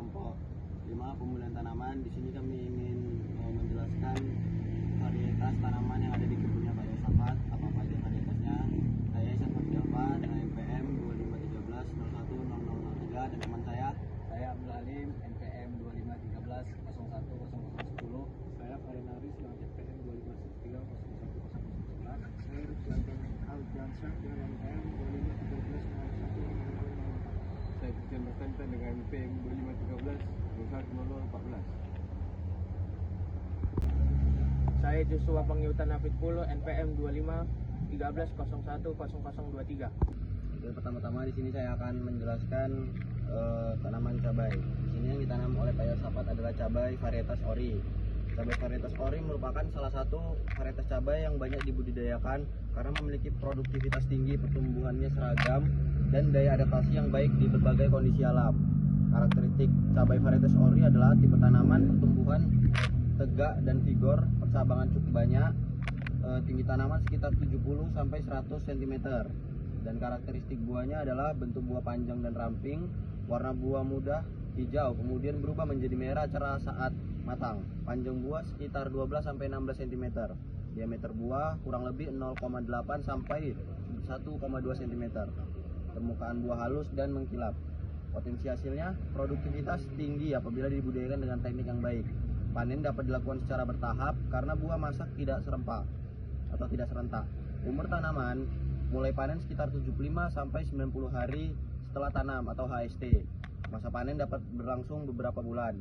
kelompok 5 pemulihan tanaman. Di sini kami ingin menjelaskan varietas tanaman yang ada di kebunnya Pak Yosafat, apa aja varietasnya. Saya Yosafat Java dengan NPM 2513 010003 dan teman saya Abdul Alim, NPM 2513 010010. Saya Farin Aris dengan NPM 2513 010011. Saya Ruslanto Aljansyah dengan NPM 2513 010004. Saya Christian Bastanta dengan NPM 2513 010014. Saya Joshua Pangyutan Hafid Pulo, NPM 2513 010023. Oke, pertama-tama di sini saya akan menjelaskan tanaman cabai. Di sini yang ditanam oleh Pak Yosafat adalah cabai varietas ori. Cabai varietas ori merupakan salah satu varietas cabai yang banyak dibudidayakan karena memiliki produktivitas tinggi, pertumbuhannya seragam, dan daya adaptasi yang baik di berbagai kondisi alam. Karakteristik cabai varietas ori adalah tipe tanaman pertumbuhan tegak dan vigor, percabangan cukup banyak, tinggi tanaman sekitar 70 sampai 100 cm. Dan karakteristik buahnya adalah bentuk buah panjang dan ramping, warna buah mudah hijau, kemudian berubah menjadi merah cerah saat matang. Panjang buah sekitar 12 sampai 16 cm. Diameter buah kurang lebih 0,8 sampai 1,2 cm. Permukaan buah halus dan mengkilap. Potensi hasilnya, produktivitas tinggi apabila dibudidayakan dengan teknik yang baik. Panen dapat dilakukan secara bertahap karena buah masak tidak serempak atau tidak serentak. Umur tanaman mulai panen sekitar 75 sampai 90 hari setelah tanam atau HST. Masa panen dapat berlangsung beberapa bulan.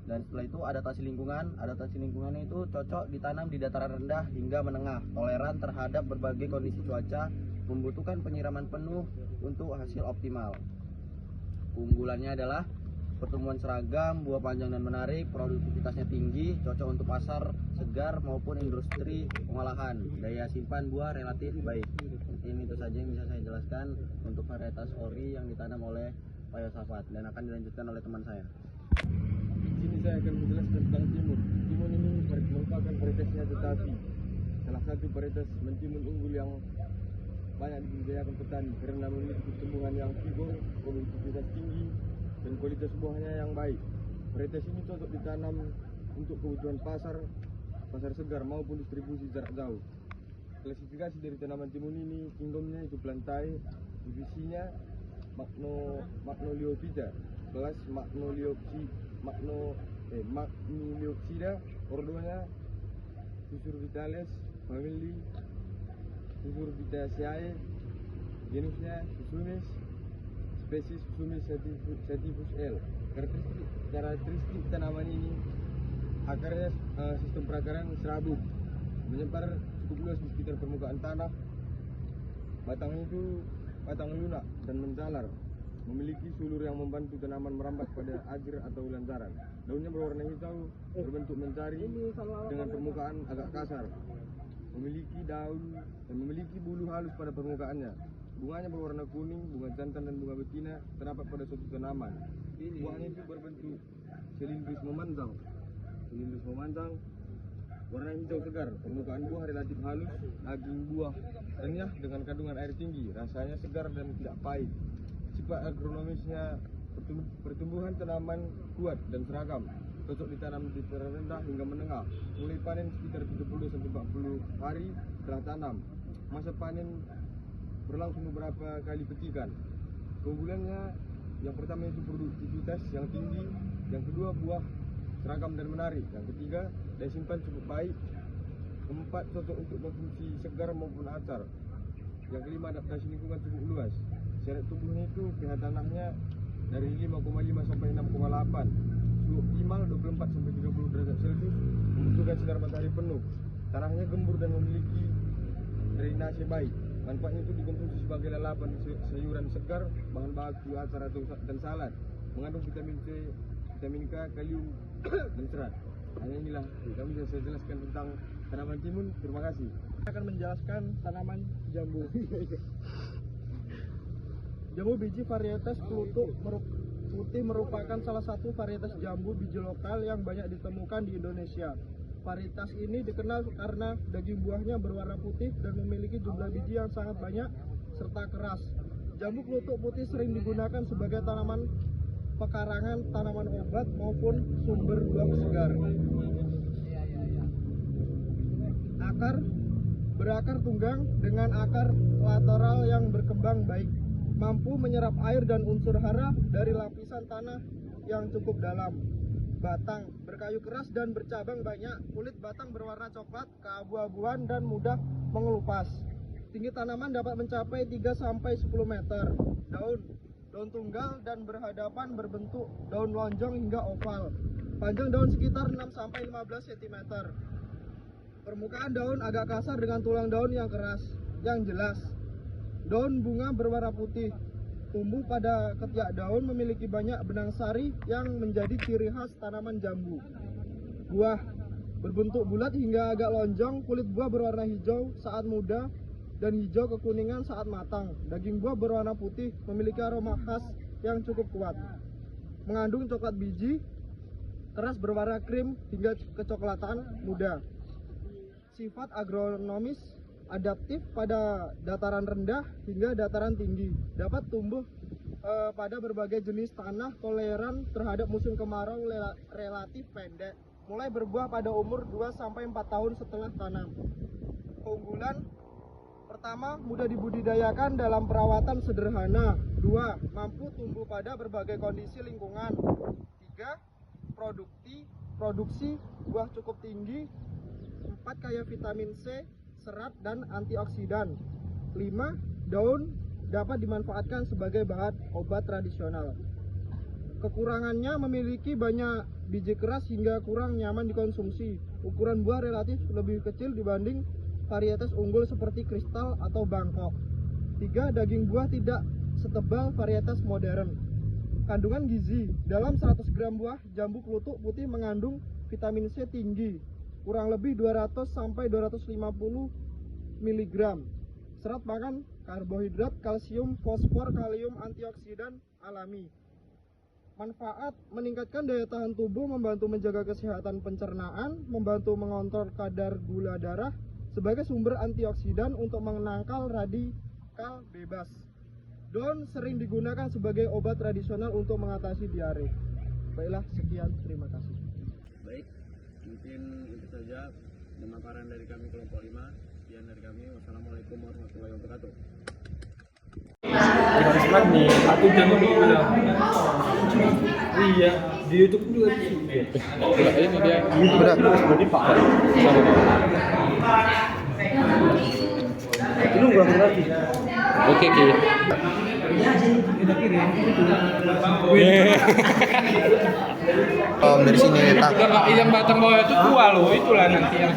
Dan setelah itu adaptasi lingkungan. Adaptasi lingkungannya itu cocok ditanam di dataran rendah hingga menengah, toleran terhadap berbagai kondisi cuaca, membutuhkan penyiraman penuh untuk hasil optimal. Keunggulannya adalah pertumbuhan seragam, buah panjang dan menarik, produktivitasnya tinggi, cocok untuk pasar segar maupun industri pengolahan. Daya simpan buah relatif baik. Ini itu saja yang bisa saya jelaskan untuk varietas ori yang ditanam oleh Pak Yosafat dan akan dilanjutkan oleh teman saya. Di sini saya akan menjelaskan tentang timun. Timun ini merupakan varietasnya tetapi salah satu varietas mentimun unggul yang banyak dibudidayakan petani karena memiliki pertumbuhan yang vigor, produktivitas tinggi, dan kualitas buahnya yang baik. Varietas ini cocok ditanam untuk kebutuhan pasar segar maupun distribusi jarak jauh. Klasifikasi dari tanaman timun ini, kingdomnya itu plantae, divisinya Magnoliophyta, kelas Magnoliopsida, ordonya Susurvitales, family Susurvitaceae, genusnya Susumis, spesies Susumis sativus L. Karakteristik tanaman ini, akarnya sistem perakaran serabut, menyebar cukup luas di sekitar permukaan tanah. Batangnya itu batang lunak dan menjalar, memiliki sulur yang membantu tanaman merambat pada ajir atau lantaran. Daunnya berwarna hijau, berbentuk mencari dengan permukaan agak kasar, memiliki daun dan memiliki bulu halus pada permukaannya. Bunganya berwarna kuning, bunga jantan dan bunga betina terdapat pada suatu tanaman. Buahnya itu berbentuk silindris memanjang, warna hijau segar. Permukaan buah relatif halus, daging buah renyah dengan kandungan air tinggi, rasanya segar dan tidak pahit. Sifat agronomisnya, pertumbuhan tanaman kuat dan seragam, cocok ditanam di dataran rendah hingga menengah. Mulai panen sekitar 30 sampai 40 hari setelah tanam. Masa panen berlangsung beberapa kali petikan. Keunggulannya, yang pertama itu produktivitas yang tinggi, yang kedua buah seragam dan menarik, yang ketiga daya simpan cukup baik, keempat cocok untuk konsumsi segar maupun acar, yang kelima adaptasi lingkungan cukup luas. Syarat tubuhnya itu pH tanahnya dari 5,5 sampai 6,8, suhu optimal 24 sampai 30 derajat Celcius, membutuhkan sinar matahari penuh. Tanahnya gembur dan memiliki drainase baik. Manfaatnya itu dikonsumsi sebagai lalapan sayuran segar, bahan baku acar dan salad. Mengandung vitamin C, vitamin K, kalium, dan serat. Hanya inilah kami bisa saya jelaskan tentang tanaman timun. Terima kasih. Saya akan menjelaskan tanaman jambu. Jambu biji varietas klutuk putih merupakan salah satu varietas jambu biji lokal yang banyak ditemukan di Indonesia. Varietas ini dikenal karena daging buahnya berwarna putih dan memiliki jumlah biji yang sangat banyak serta keras. Jambu klutuk putih sering digunakan sebagai tanaman pekarangan tanaman obat maupun sumber buah segar. Akar berakar tunggang dengan akar lateral yang berkembang baik, mampu menyerap air dan unsur hara dari lapisan tanah yang cukup dalam. Batang berkayu keras dan bercabang banyak, kulit batang berwarna coklat keabu-abuan dan mudah mengelupas. Tinggi tanaman dapat mencapai 3-10 meter. Daun tunggal dan berhadapan berbentuk daun lonjong hingga oval. Panjang daun sekitar 6-15 cm. Permukaan daun agak kasar dengan tulang daun yang keras, yang jelas. Daun bunga berwarna putih. Tumbuh pada ketiak daun, memiliki banyak benang sari yang menjadi ciri khas tanaman jambu. Buah berbentuk bulat hingga agak lonjong, kulit buah berwarna hijau saat muda dan hijau kekuningan saat matang. Daging buah berwarna putih, memiliki aroma khas yang cukup kuat. Mengandung coklat biji, keras berwarna krim hingga kecoklatan muda. Sifat agronomis adaptif pada dataran rendah hingga dataran tinggi. Dapat tumbuh pada berbagai jenis tanah, toleran terhadap musim kemarau relatif pendek. Mulai berbuah pada umur 2-4 tahun setelah tanam. Keunggulan pertama, mudah dibudidayakan dalam perawatan sederhana. 2. Mampu tumbuh pada berbagai kondisi lingkungan. 3. Produksi buah cukup tinggi. 4. Kaya vitamin C, serat dan antioksidan. 5. Daun dapat dimanfaatkan sebagai bahan obat tradisional. Kekurangannya memiliki banyak biji keras hingga kurang nyaman dikonsumsi. Ukuran buah relatif lebih kecil dibanding varietas unggul seperti kristal atau Bangkok. 3. Daging buah tidak setebal varietas modern. Kandungan gizi. Dalam 100 gram buah jambu kluthuk putih mengandung vitamin C tinggi, kurang lebih 200-250 mg. Serat makan, karbohidrat, kalsium, fosfor, kalium, antioksidan alami. Manfaat: meningkatkan daya tahan tubuh, membantu menjaga kesehatan pencernaan, membantu mengontrol kadar gula darah, sebagai sumber antioksidan untuk menangkal radikal bebas. Daun sering digunakan sebagai obat tradisional untuk mengatasi diare. Baiklah, sekian, terima kasih. Baik, mungkin itu saja pemaparan dari kami kelompok 5. Sekian dari kami. Wassalamualaikum warahmatullahi wabarakatuh. Smart nih, aku jangan bilang. Iya, di YouTube juga ini dia. Udah dipakai. Itu lu gak berarti. Oke, Ki. Dari sini tak. Yang batang bawah itu tua loh, itulah nanti yang